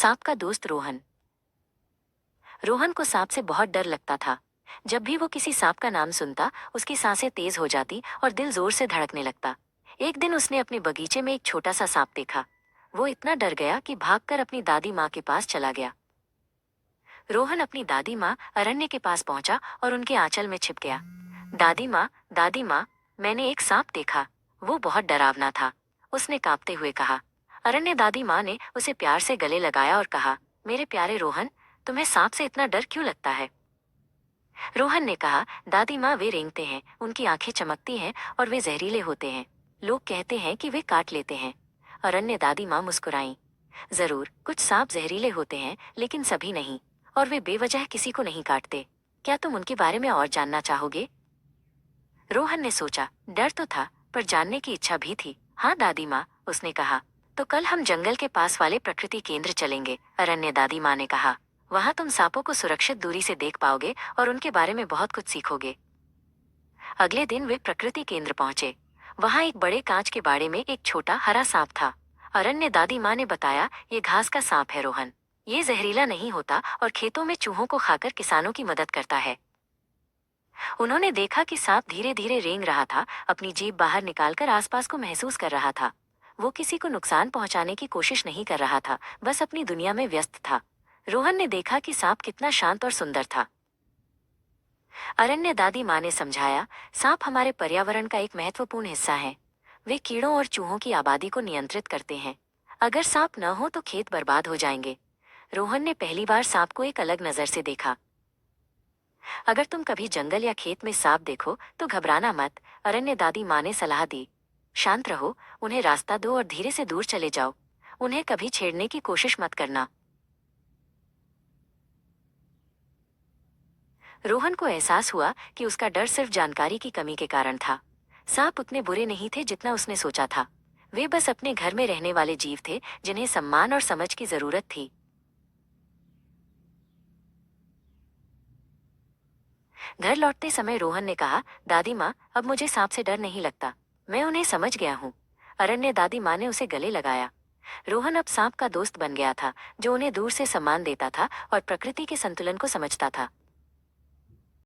सांप का दोस्त रोहन। रोहन को सांप से बहुत डर लगता था। जब भी वो किसी सांप का नाम सुनता, उसकी सांसें तेज हो जाती और दिल जोर से धड़कने लगता। एक दिन उसने अपने बगीचे में एक छोटा सा सांप देखा। वो इतना डर गया कि भागकर अपनी दादी माँ के पास चला गया। रोहन अपनी दादी माँ अरण्य के पास पहुंचा और उनके आंचल में छिप गया। दादी माँ, मैंने एक सांप देखा। वो बहुत डरावना था, उसने कांपते हुए कहा। अरण्य दादी माँ ने उसे प्यार से गले लगाया और कहा, मेरे प्यारे रोहन, तुम्हें सांप से इतना डर क्यों लगता है? रोहन ने कहा, दादी माँ, वे रेंगते हैं, उनकी आंखें चमकती हैं और वे जहरीले होते हैं। लोग कहते हैं कि वे काट लेते हैं। अरण्य दादी माँ मुस्कुराई। जरूर, कुछ सांप जहरीले होते हैं, लेकिन सभी नहीं। और वे बेवजह किसी को नहीं काटते। क्या तुम उनके बारे में और जानना चाहोगे? रोहन ने सोचा, डर तो था, पर जानने की इच्छा भी थी। हाँ दादी माँ, उसने कहा। तो कल हम जंगल के पास वाले प्रकृति केंद्र चलेंगे, अरण्य दादी माँ ने कहा। वहाँ तुम सांपों को सुरक्षित दूरी से देख पाओगे और उनके बारे में बहुत कुछ सीखोगे। अगले दिन वे प्रकृति केंद्र पहुंचे। वहाँ एक बड़े कांच के बाड़े में एक छोटा हरा सांप था। अरण्य दादी माँ ने बताया, ये घास का सांप है रोहन। ये जहरीला नहीं होता और खेतों में चूहों को खाकर किसानों की मदद करता है। उन्होंने देखा कि सांप धीरे धीरे रेंग रहा था, अपनी जीभ बाहर निकालकर आसपास को महसूस कर रहा था। वो किसी को नुकसान पहुंचाने की कोशिश नहीं कर रहा था, बस अपनी दुनिया में व्यस्त था। रोहन ने देखा कि सांप कितना शांत और सुंदर था। अरण्य दादी माँ ने समझाया, सांप हमारे पर्यावरण का एक महत्वपूर्ण हिस्सा है। वे कीड़ों और चूहों की आबादी को नियंत्रित करते हैं। अगर सांप न हो तो खेत बर्बाद हो जाएंगे। रोहन ने पहली बार सांप को एक अलग नजर से देखा। अगर तुम कभी जंगल या खेत में सांप देखो तो घबराना मत, अरण्य दादी माँ ने सलाह दी। शांत रहो, उन्हें रास्ता दो और धीरे से दूर चले जाओ। उन्हें कभी छेड़ने की कोशिश मत करना। रोहन को एहसास हुआ कि उसका डर सिर्फ जानकारी की कमी के कारण था। सांप उतने बुरे नहीं थे जितना उसने सोचा था। वे बस अपने घर में रहने वाले जीव थे, जिन्हें सम्मान और समझ की जरूरत थी। घर लौटते समय रोहन ने कहा, दादी माँ, अब मुझे सांप से डर नहीं लगता। मैं उन्हें समझ गया हूँ। अरण्य दादी माँ ने उसे गले लगाया। रोहन अब सांप का दोस्त बन गया था, जो उन्हें दूर से सम्मान देता था और प्रकृति के संतुलन को समझता था।